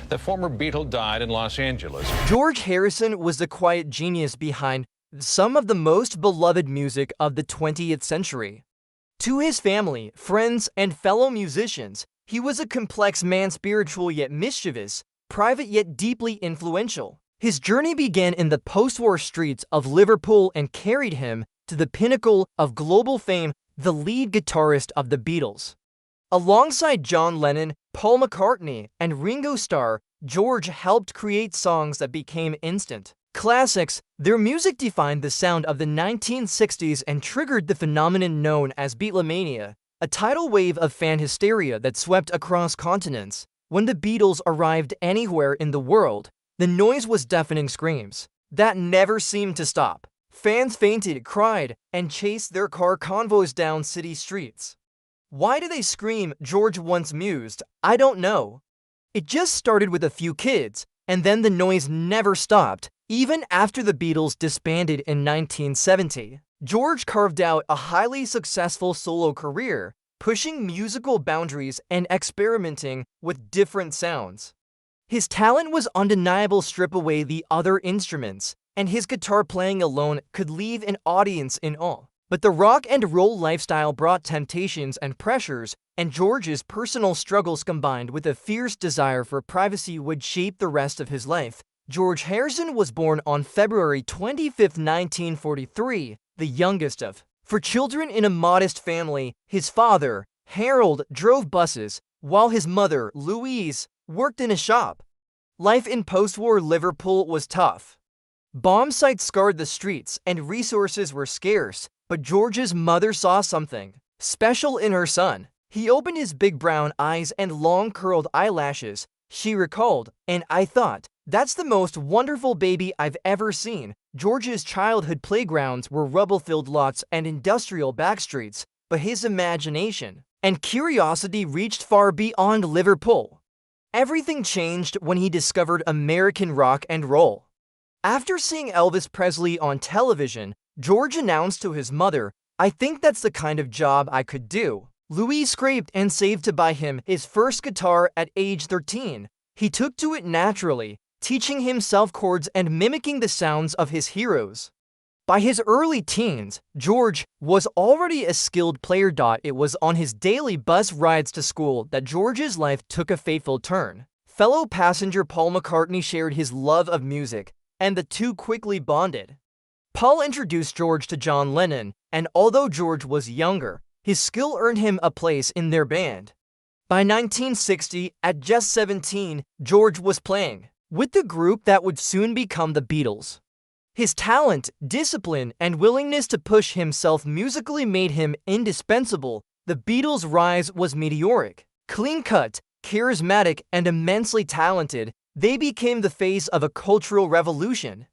The former Beatle died in Los Angeles. George Harrison was the quiet genius behind some of the most beloved music of the 20th century. To his family, friends, and fellow musicians, he was a complex man, spiritual yet mischievous, private yet deeply influential. His journey began in the post-war streets of Liverpool and carried him to the pinnacle of global fame, the lead guitarist of the Beatles. Alongside John Lennon, Paul McCartney, and Ringo Starr, George helped create songs that became instant classics. Their music defined the sound of the 1960s and triggered the phenomenon known as Beatlemania, a tidal wave of fan hysteria that swept across continents. When the Beatles arrived anywhere in the world, the noise was deafening screams that never seemed to stop. Fans fainted, cried, and chased their car convoys down city streets. Why do they scream? George once mused. I don't know. It just started with a few kids, and then the noise never stopped. Even after the Beatles disbanded in 1970, George carved out a highly successful solo career, pushing musical boundaries and experimenting with different sounds. His talent was undeniable. Strip away the other instruments, and his guitar playing alone could leave an audience in awe. But the rock and roll lifestyle brought temptations and pressures, and George's personal struggles combined with a fierce desire for privacy would shape the rest of his life. George Harrison was born on February 25, 1943, the youngest of four children in a modest family. His father, Harold, drove buses, while his mother, Louise, worked in a shop. Life in post-war Liverpool was tough. Bomb sites scarred the streets, and resources were scarce. But George's mother saw something special in her son. He opened his big brown eyes and long curled eyelashes. She recalled, and I thought, that's the most wonderful baby I've ever seen. George's childhood playgrounds were rubble-filled lots and industrial backstreets, but his imagination and curiosity reached far beyond Liverpool. Everything changed when he discovered American rock and roll. After seeing Elvis Presley on television, George announced to his mother, I think that's the kind of job I could do. Louise scraped and saved to buy him his first guitar at age 13. He took to it naturally, teaching himself chords and mimicking the sounds of his heroes. By his early teens, George was already a skilled player. It was on his daily bus rides to school that George's life took a fateful turn. Fellow passenger Paul McCartney shared his love of music, and the two quickly bonded. Paul introduced George to John Lennon, and although George was younger, his skill earned him a place in their band. By 1960, at just 17, George was playing with the group that would soon become the Beatles. His talent, discipline, and willingness to push himself musically made him indispensable. The Beatles' rise was meteoric. Clean-cut, charismatic, and immensely talented, they became the face of a cultural revolution.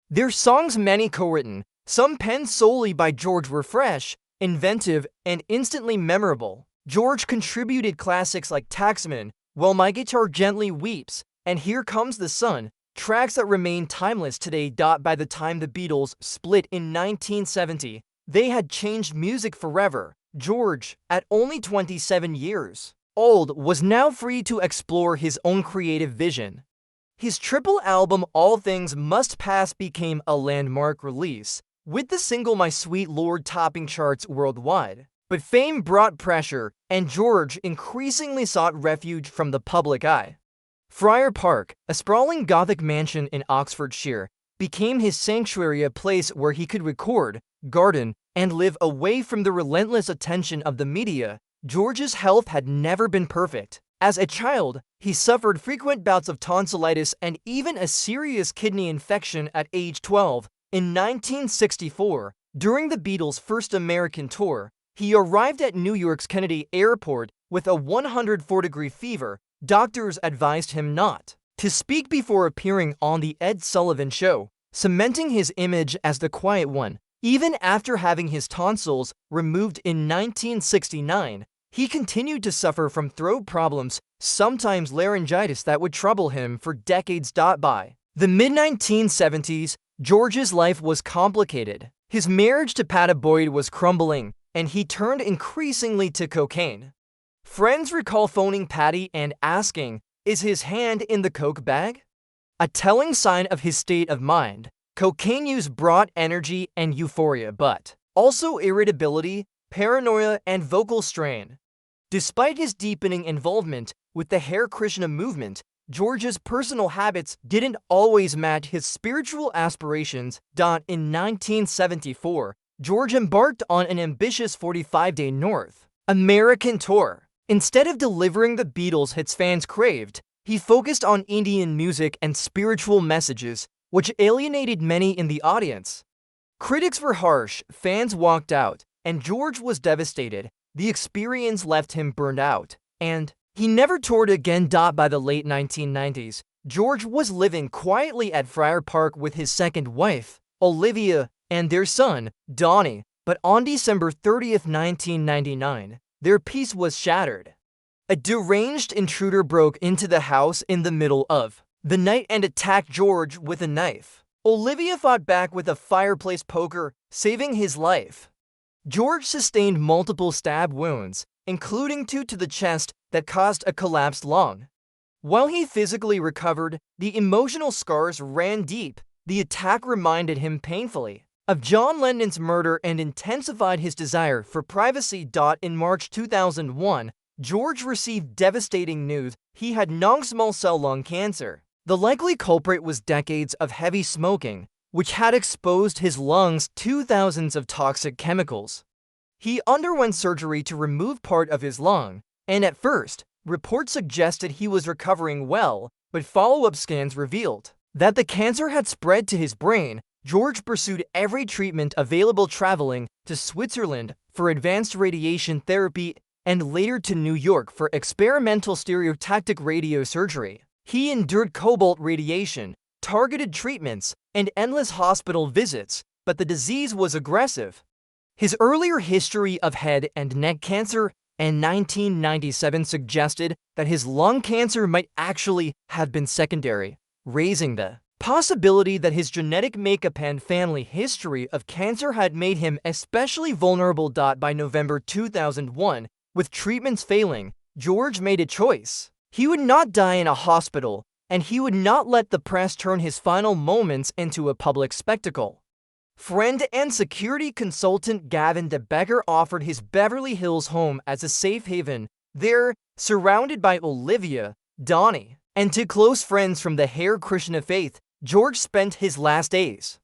Their songs, many co-written, some penned solely by George, were fresh, inventive, and instantly memorable. George contributed classics like Taxman, While My Guitar Gently Weeps, and Here Comes the Sun, tracks that remain timeless today. By the time the Beatles split in 1970, they had changed music forever. George, at only 27 years old, was now free to explore his own creative vision. His triple album All Things Must Pass became a landmark release, with the single My Sweet Lord topping charts worldwide. But fame brought pressure, and George increasingly sought refuge from the public eye. Friar Park, a sprawling Gothic mansion in Oxfordshire, became his sanctuary, a place where he could record, garden, and live away from the relentless attention of the media. George's health had never been perfect. As a child, he suffered frequent bouts of tonsillitis and even a serious kidney infection at age 12. In 1964, during the Beatles' first American tour, he arrived at New York's Kennedy Airport with a 104-degree fever. Doctors advised him not to speak before appearing on The Ed Sullivan Show, cementing his image as the quiet one. Even after having his tonsils removed in 1969, he continued to suffer from throat problems, sometimes laryngitis, that would trouble him for decades. By the mid-1970s, George's life was complicated. His marriage to Patti Boyd was crumbling, and he turned increasingly to cocaine. Friends recall phoning Patti and asking Is his hand in the coke bag? A telling sign of his state of mind. Cocaine use brought energy and euphoria, but also irritability, paranoia, and vocal strain. Despite his deepening involvement with the Hare Krishna movement, George's personal habits didn't always match his spiritual aspirations. In 1974, George embarked on an ambitious 45-day North American tour. Instead of delivering the Beatles hits fans craved, he focused on Indian music and spiritual messages, which alienated many in the audience. Critics were harsh, fans walked out, and George was devastated. The experience left him burned out, and he never toured again. By the late 1990s, George was living quietly at Friar Park with his second wife, Olivia, and their son, Donnie, but on December 30th, 1999, their peace was shattered. A deranged intruder broke into the house in the middle of the night and attacked George with a knife. Olivia fought back with a fireplace poker, saving his life. George sustained multiple stab wounds, including 2 to the chest that caused a collapsed lung. While he physically recovered, the emotional scars ran deep. The attack reminded him painfully of John Lennon's murder and intensified his desire for privacy. In March 2001, George received devastating news he had non-small cell lung cancer. The likely culprit was decades of heavy smoking, which had exposed his lungs to thousands of toxic chemicals. He underwent surgery to remove part of his lung, and at first, reports suggested he was recovering well, but follow-up scans revealed that the cancer had spread to his brain. George pursued every treatment available, traveling to Switzerland for advanced radiation therapy and later to New York for experimental stereotactic radiosurgery. He endured cobalt radiation, targeted treatments, and endless hospital visits, but the disease was aggressive. His earlier history of head and neck cancer in 1997 suggested that his lung cancer might actually have been secondary, raising the possibility that his genetic makeup and family history of cancer had made him especially vulnerable. By November 2001, with treatments failing, George made a choice. He would not die in a hospital, and he would not let the press turn his final moments into a public spectacle. Friend and security consultant Gavin de Becker offered his Beverly Hills home as a safe haven. There, surrounded by Olivia, Donnie, and 2 close friends from the Hare Krishna faith, George spent his last days.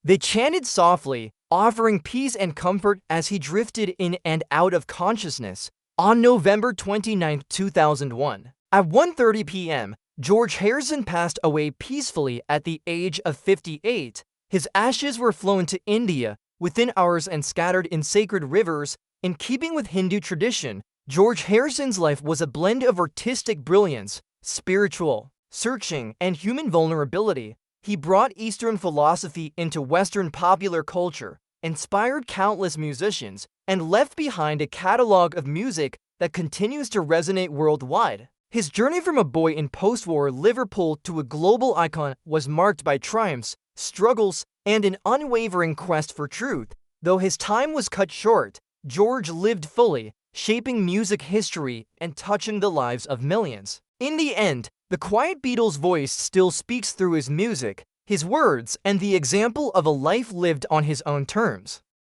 They chanted softly, offering peace and comfort as he drifted in and out of consciousness. On November 29, 2001, at 1:30 p.m., George Harrison passed away peacefully at the age of 58. His ashes were flown to India within hours and scattered in sacred rivers. In keeping with Hindu tradition, George Harrison's life was a blend of artistic brilliance, spiritual searching, and human vulnerability. He brought Eastern philosophy into Western popular culture, inspired countless musicians, and left behind a catalog of music that continues to resonate worldwide. His journey from a boy in post-war Liverpool to a global icon was marked by triumphs, struggles, and an unwavering quest for truth. Though his time was cut short, George lived fully, shaping music history and touching the lives of millions. In the end, the quiet Beatles' voice still speaks through his music, his words, and the example of a life lived on his own terms.